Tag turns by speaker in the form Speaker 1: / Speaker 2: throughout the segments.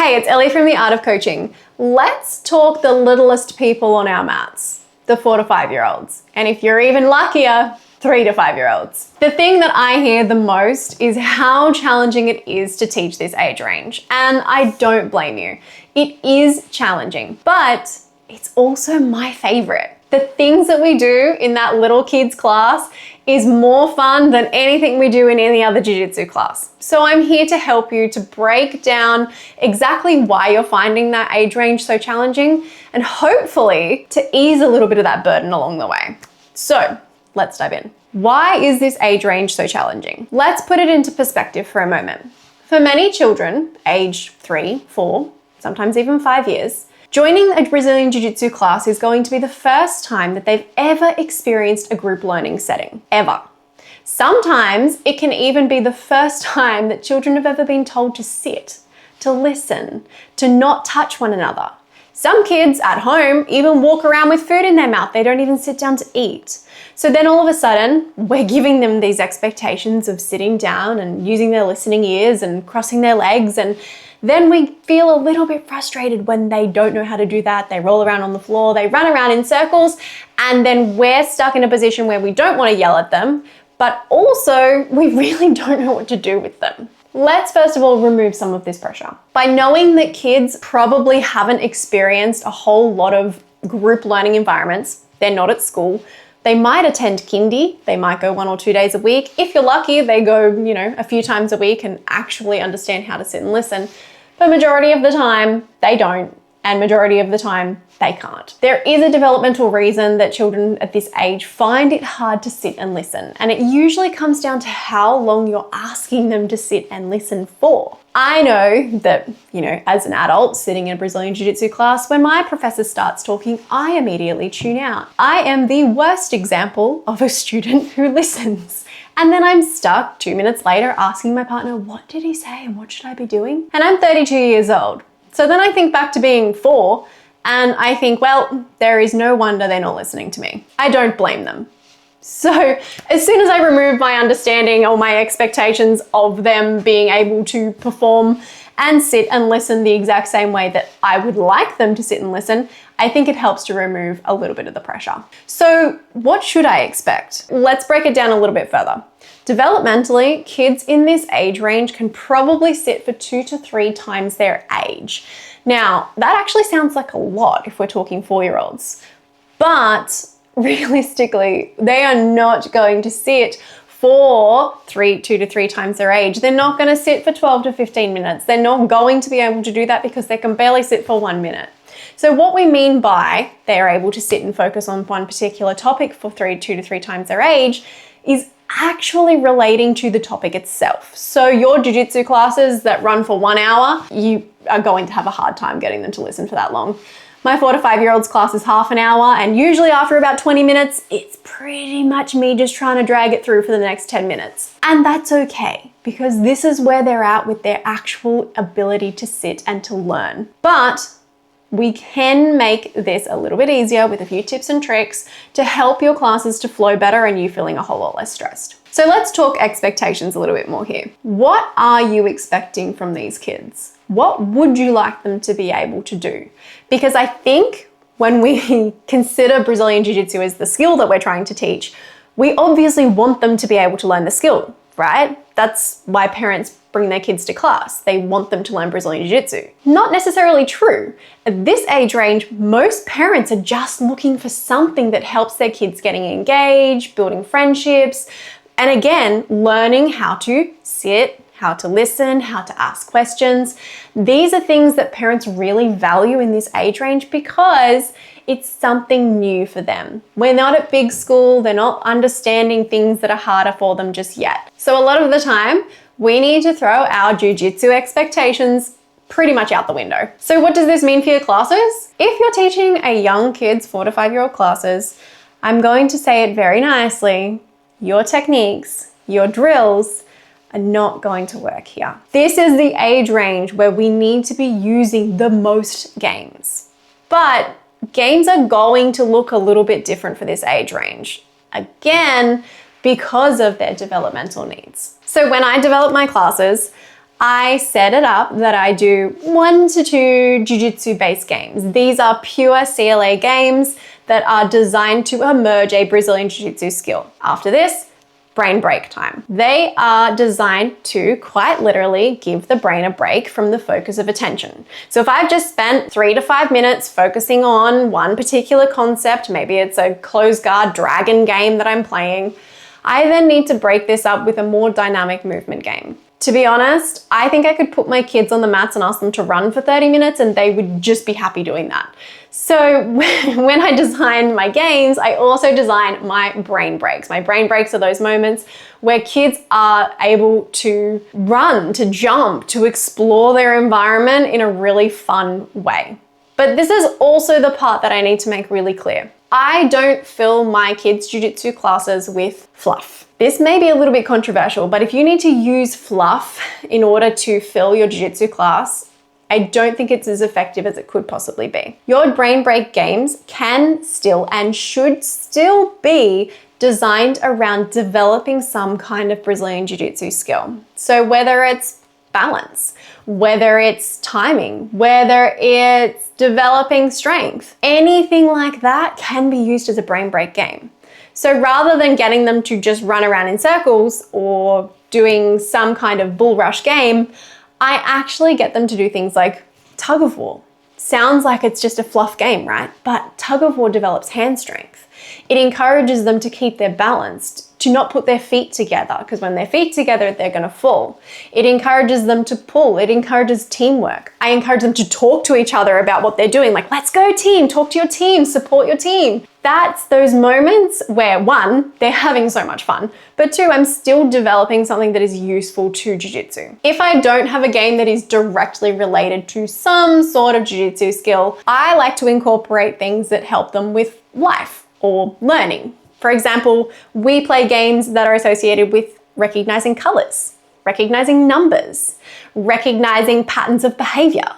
Speaker 1: Hey, it's Ellie from The Art of Coaching. Let's talk the littlest people on our mats, the 4 to 5-year-olds. And if you're even luckier, 3 to 5-year-olds. The thing that I hear the most is how challenging it is to teach this age range. And I don't blame you. It is challenging, but it's also my favorite. The things that we do in that little kids class is more fun than anything we do in any other Jiu-Jitsu class. So I'm here to help you to break down exactly why you're finding that age range so challenging and hopefully to ease a little bit of that burden along the way. So let's dive in. Why is this age range so challenging? Let's put it into perspective for a moment. For many children, age 3, 4, sometimes even 5 years, joining a Brazilian Jiu-Jitsu class is going to be the first time that they've ever experienced a group learning setting, ever. Sometimes it can even be the first time that children have ever been told to sit, to listen, to not touch one another. Some kids at home even walk around with food in their mouth. They don't even sit down to eat. So then all of a sudden, we're giving them these expectations of sitting down and using their listening ears and crossing their legs, and then we feel a little bit frustrated when they don't know how to do that. They roll around on the floor, they run around in circles, and then we're stuck in a position where we don't want to yell at them, but also we really don't know what to do with them. Let's first of all remove some of this pressure. By knowing that kids probably haven't experienced a whole lot of group learning environments, they're not at school, they might attend kindy, they might go 1 or 2 days a week. If you're lucky, they go, a few times a week and actually understand how to sit and listen. But majority of the time, they don't, and majority of the time, they can't. There is a developmental reason that children at this age find it hard to sit and listen, and it usually comes down to how long you're asking them to sit and listen for. I know that, as an adult sitting in a Brazilian Jiu-Jitsu class, when my professor starts talking, I immediately tune out. I am the worst example of a student who listens. And then I'm stuck 2 minutes later asking my partner, what did he say and what should I be doing? And I'm 32 years old. So then I think back to being 4 and I think, well, there is no wonder they're not listening to me. I don't blame them. So as soon as I remove my understanding or my expectations of them being able to perform and sit and listen the exact same way that I would like them to sit and listen, I think it helps to remove a little bit of the pressure. So what should I expect? Let's break it down a little bit further. Developmentally, kids in this age range can probably sit for 2 to 3 times their age. Now, that actually sounds like a lot if we're talking 4-year-olds, but realistically, they are not going to sit for 2 to 3 times their age. They're not going to sit for 12 to 15 minutes. They're not going to be able to do that because they can barely sit for 1 minute. So what we mean by they're able to sit and focus on one particular topic for 2 to 3 times their age is actually relating to the topic itself. So your jiu-jitsu classes that run for 1 hour, you are going to have a hard time getting them to listen for that long. My 4 to 5-year-olds class is half an hour, and usually after about 20 minutes, it's pretty much me just trying to drag it through for the next 10 minutes. And that's okay, because this is where they're at with their actual ability to sit and to learn. But we can make this a little bit easier with a few tips and tricks to help your classes to flow better and you feeling a whole lot less stressed. So let's talk expectations a little bit more here. What are you expecting from these kids? What would you like them to be able to do? Because I think when we consider Brazilian Jiu-Jitsu as the skill that we're trying to teach, we obviously want them to be able to learn the skill, right? That's why parents bring their kids to class. They want them to learn Brazilian Jiu-Jitsu. Not necessarily true. At this age range, most parents are just looking for something that helps their kids getting engaged, building friendships, and again, learning how to sit, how to listen, how to ask questions. These are things that parents really value in this age range because it's something new for them. We're not at big school, they're not understanding things that are harder for them just yet. So a lot of the time, we need to throw our jiu-jitsu expectations pretty much out the window. So what does this mean for your classes? If you're teaching a young kids, 4 to 5-year-old classes, I'm going to say it very nicely, your techniques, your drills are not going to work here. This is the age range where we need to be using the most games. But games are going to look a little bit different for this age range. Again, because of their developmental needs. So when I develop my classes, I set it up that I do 1 to 2 Jiu-Jitsu based games. These are pure CLA games that are designed to emerge a Brazilian Jiu-Jitsu skill. After this, brain break time. They are designed to quite literally give the brain a break from the focus of attention. So if I've just spent 3 to 5 minutes focusing on one particular concept, maybe it's a closed guard dragon game that I'm playing, I then need to break this up with a more dynamic movement game. To be honest, I think I could put my kids on the mats and ask them to run for 30 minutes and they would just be happy doing that. So when I design my games, I also design my brain breaks. My brain breaks are those moments where kids are able to run, to jump, to explore their environment in a really fun way. But this is also the part that I need to make really clear. I don't fill my kids' jiu-jitsu classes with fluff. This may be a little bit controversial, but if you need to use fluff in order to fill your jiu-jitsu class, I don't think it's as effective as it could possibly be. Your brain break games can still and should still be designed around developing some kind of Brazilian Jiu-Jitsu skill. So whether it's balance, whether it's timing, whether it's developing strength, anything like that can be used as a brain break game. So rather than getting them to just run around in circles or doing some kind of bull rush game, I actually get them to do things like tug of war. Sounds like it's just a fluff game, right? But tug of war develops hand strength. It encourages them to keep their balance, to not put their feet together, because when their feet together, they're going to fall. It encourages them to pull. It encourages teamwork. I encourage them to talk to each other about what they're doing. Like, let's go team, talk to your team, support your team. That's those moments where 1, they're having so much fun, but 2, I'm still developing something that is useful to Jiu-Jitsu. If I don't have a game that is directly related to some sort of Jiu-Jitsu skill, I like to incorporate things that help them with life or learning. For example, we play games that are associated with recognizing colors, recognizing numbers, recognizing patterns of behavior.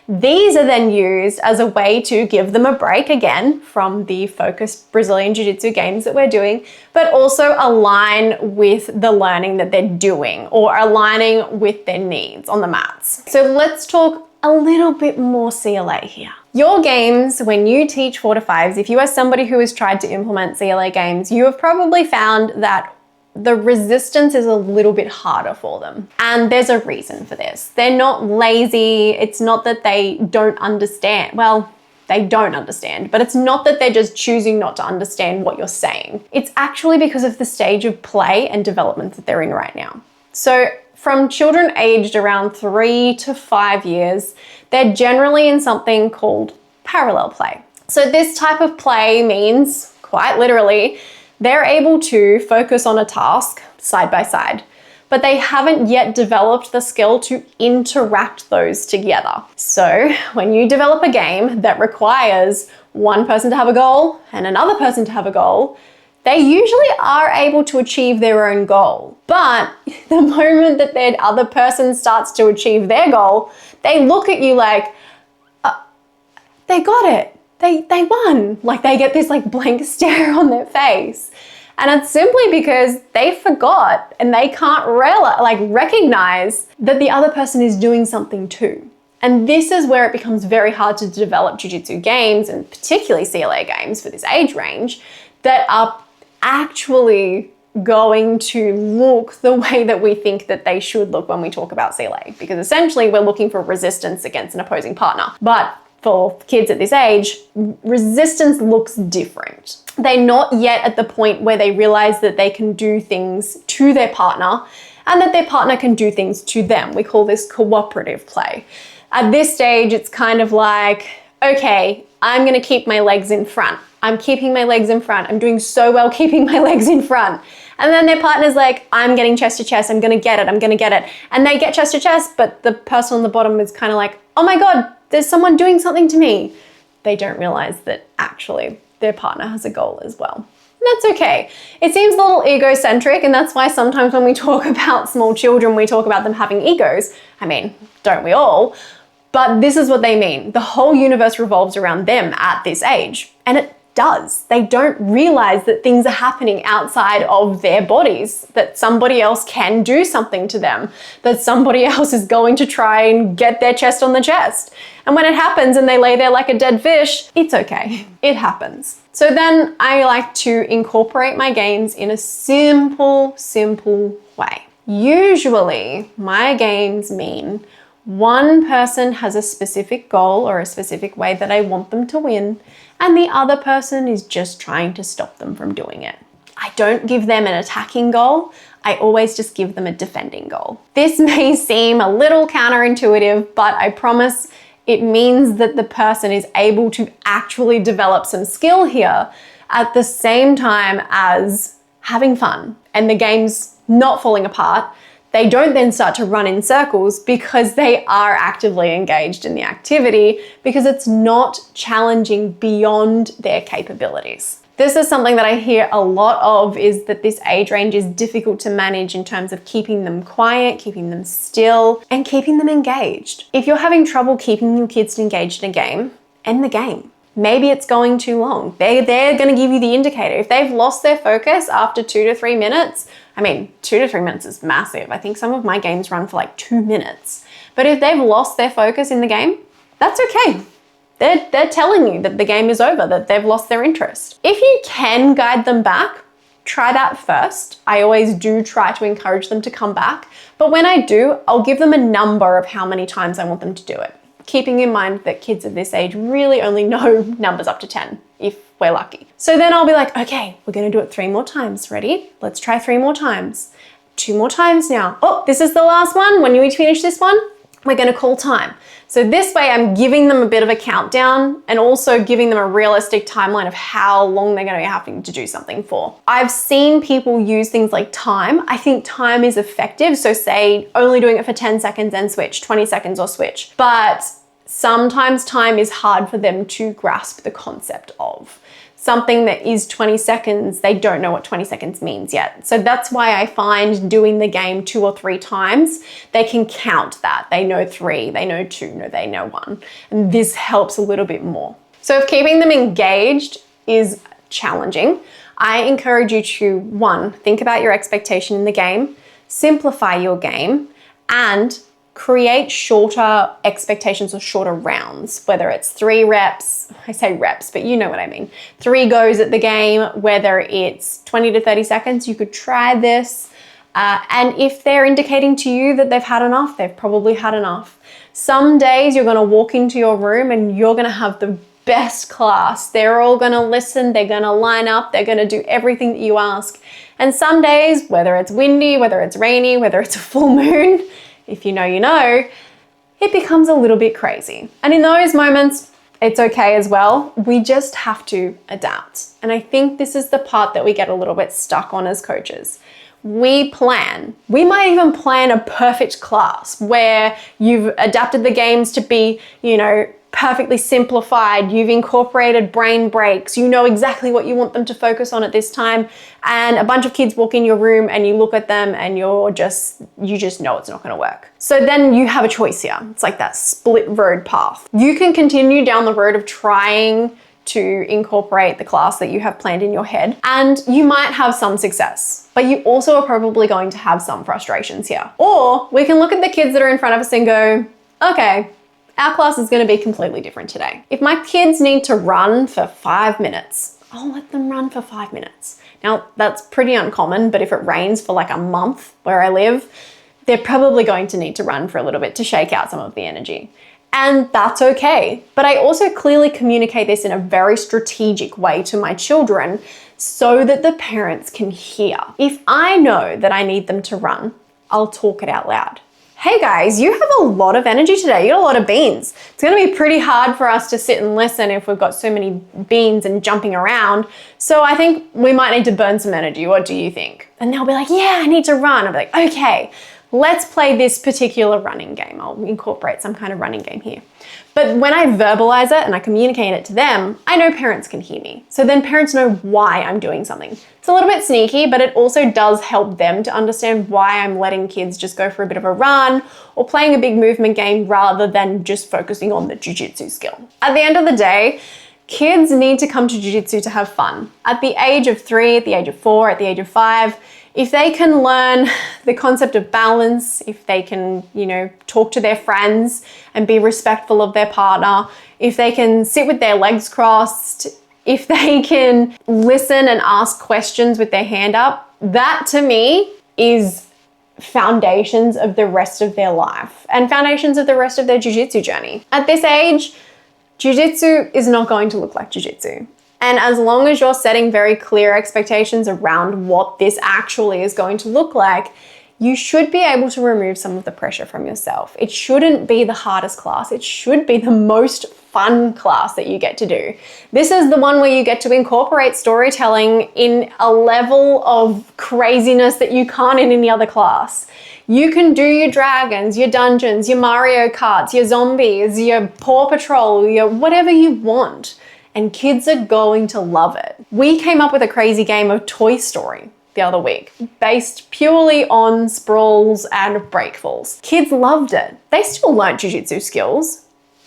Speaker 1: These are then used as a way to give them a break again from the focused Brazilian Jiu-Jitsu games that we're doing, but also align with the learning that they're doing or aligning with their needs on the mats. So let's talk a little bit more CLA here. Your games, when you teach 4 to 5s, if you are somebody who has tried to implement CLA games, you have probably found that the resistance is a little bit harder for them. And there's a reason for this. They're not lazy. It's not that they don't understand. Well, they don't understand, but it's not that they're just choosing not to understand what you're saying. It's actually because of the stage of play and development that they're in right now. So from children aged around 3 to 5 years, they're generally in something called parallel play. So this type of play means, quite literally, they're able to focus on a task side by side, but they haven't yet developed the skill to interact those together. So when you develop a game that requires one person to have a goal and another person to have a goal, they usually are able to achieve their own goal. But the moment that the other person starts to achieve their goal, they look at you like, they got it. They won. Like they get this like blank stare on their face. And it's simply because they forgot and they can't recognize that the other person is doing something too. And this is where it becomes very hard to develop Jiu-Jitsu games, and particularly CLA games for this age range, that are actually going to look the way that we think that they should look when we talk about CLA. Because essentially we're looking for resistance against an opposing partner. But for kids at this age, resistance looks different. They're not yet at the point where they realize that they can do things to their partner and that their partner can do things to them. We call this cooperative play. At this stage, it's kind of like, okay, I'm gonna keep my legs in front. I'm keeping my legs in front. I'm doing so well keeping my legs in front. And then their partner's like, I'm getting chest to chest. I'm gonna get it. I'm gonna get it. And they get chest to chest, but the person on the bottom is kind of like, oh my God, there's someone doing something to me. They don't realize that actually their partner has a goal as well. And that's okay. It seems a little egocentric, and that's why sometimes when we talk about small children, we talk about them having egos. I mean, don't we all? But this is what they mean. The whole universe revolves around them at this age. And it does. They don't realize that things are happening outside of their bodies, that somebody else can do something to them, that somebody else is going to try and get their chest on the chest. And when it happens and they lay there like a dead fish, it's okay. It happens. So then I like to incorporate my games in a simple way. Usually my games mean one person has a specific goal or a specific way that I want them to win, and the other person is just trying to stop them from doing it. I don't give them an attacking goal. I always just give them a defending goal. This may seem a little counterintuitive, but I promise it means that the person is able to actually develop some skill here at the same time as having fun and the game's not falling apart. They don't then start to run in circles because they are actively engaged in the activity, because it's not challenging beyond their capabilities. This is something that I hear a lot of, is that this age range is difficult to manage in terms of keeping them quiet, keeping them still, and keeping them engaged. If you're having trouble keeping your kids engaged in a game, end the game. Maybe it's going too long. They're going to give you the indicator. If they've lost their focus after 2 to 3 minutes, 2 to 3 minutes is massive. I think some of my games run for like 2 minutes. But if they've lost their focus in the game, that's okay. They're telling you that the game is over, that they've lost their interest. If you can guide them back, try that first. I always do try to encourage them to come back. But when I do, I'll give them a number of how many times I want them to do it, keeping in mind that kids of this age really only know numbers up to 10, if we're lucky. So then I'll be like, okay, we're gonna do it 3 more times. Ready? Let's try 3 more times. 2 more times now. Oh, this is the last one. When you finish this one, we're gonna call time. So this way I'm giving them a bit of a countdown and also giving them a realistic timeline of how long they're gonna be having to do something for. I've seen people use things like time. I think time is effective. So say only doing it for 10 seconds and switch, 20 seconds or switch. But sometimes time is hard for them to grasp the concept of. Something that is 20 seconds, they don't know what 20 seconds means yet. So that's why I find doing the game 2 or 3 times, they can count that. They know 3, they know 2, no, they know 1. And this helps a little bit more. So if keeping them engaged is challenging, I encourage you to, 1, think about your expectation in the game, simplify your game, and create shorter expectations or shorter rounds, whether it's 3 reps, I say reps, but you know what I mean. 3 goes at the game, whether it's 20 to 30 seconds, you could try this. And if they're indicating to you that they've had enough, they've probably had enough. Some days you're gonna walk into your room and you're gonna have the best class. They're all gonna listen, they're gonna line up, they're gonna do everything that you ask. And some days, whether it's windy, whether it's rainy, whether it's a full moon, if you know, you know, it becomes a little bit crazy. And in those moments, it's okay as well. We just have to adapt. And I think this is the part that we get a little bit stuck on as coaches. We might even plan a perfect class where you've adapted the games to be, perfectly simplified, you've incorporated brain breaks, you know exactly what you want them to focus on at this time, and a bunch of kids walk in your room and you look at them and you just know it's not going to work. So then you have a choice here. It's like that split road path. You can continue down the road of trying to incorporate the class that you have planned in your head, and you might have some success, but you also are probably going to have some frustrations here. Or we can look at the kids that are in front of us and go, okay, our class is going to be completely different today. If my kids need to run for 5 minutes, I'll let them run for 5 minutes. Now, that's pretty uncommon, but if it rains for like a month where I live, they're probably going to need to run for a little bit to shake out some of the energy. And that's okay. But I also clearly communicate this in a very strategic way to my children so that the parents can hear. If I know that I need them to run, I'll talk it out loud. Hey guys, you have a lot of energy today. You got a lot of beans. It's going to be pretty hard for us to sit and listen if we've got so many beans and jumping around. So I think we might need to burn some energy. What do you think? And they'll be like, yeah, I need to run. I'll be like, okay, let's play this particular running game. I'll incorporate some kind of running game here. But when I verbalize it and I communicate it to them, I know parents can hear me. So then parents know why I'm doing something. It's a little bit sneaky, but it also does help them to understand why I'm letting kids just go for a bit of a run or playing a big movement game rather than just focusing on the jiu-jitsu skill. At the end of the day, Kids need to come to Jiu-Jitsu to have fun. At the age of 3, at the age of 4, at the age of 5, if they can learn the concept of balance, if they can, talk to their friends and be respectful of their partner, if they can sit with their legs crossed, if they can listen and ask questions with their hand up, that to me is foundations of the rest of their life and foundations of the rest of their jiu-jitsu journey. At this age, jiu-jitsu is not going to look like jiu-jitsu. And as long as you're setting very clear expectations around what this actually is going to look like, you should be able to remove some of the pressure from yourself. It shouldn't be the hardest class. It should be the most fun class that you get to do. This is the one where you get to incorporate storytelling in a level of craziness that you can't in any other class. You can do your dragons, your dungeons, your Mario Karts, your zombies, your Paw Patrol, your whatever you want. And kids are going to love it. We came up with a crazy game of Toy Story the other week, based purely on sprawls and breakfalls. Kids loved it. They still learnt jiu-jitsu skills,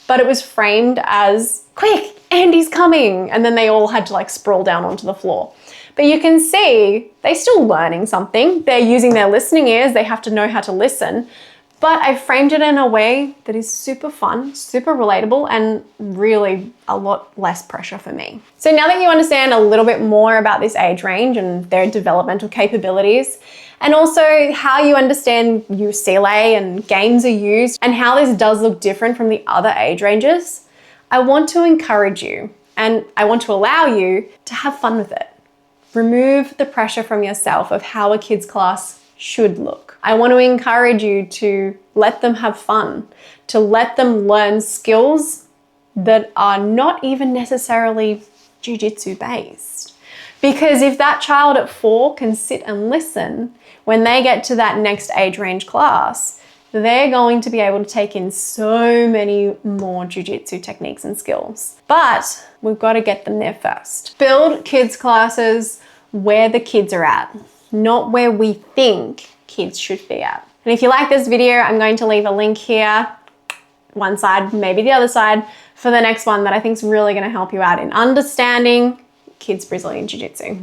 Speaker 1: but it was framed as, quick, Andy's coming. And then they all had to sprawl down onto the floor. But you can see they're still learning something. They're using their listening ears. They have to know how to listen. But I framed it in a way that is super fun, super relatable, and really a lot less pressure for me. So now that you understand a little bit more about this age range and their developmental capabilities, and also how you understand UCLA and games are used and how this does look different from the other age ranges, I want to encourage you and I want to allow you to have fun with it. Remove the pressure from yourself of how a kid's class should look. I want to encourage you to let them have fun, to let them learn skills that are not even necessarily jiu-jitsu based. Because if that child at 4 can sit and listen, when they get to that next age range class, they're going to be able to take in so many more jiu-jitsu techniques and skills. But we've got to get them there first. Build kids classes where the kids are at, not where we think kids should be at. And if you like this video, I'm going to leave a link here, one side, maybe the other side, for the next one that I think is really going to help you out in understanding kids Brazilian Jiu-Jitsu.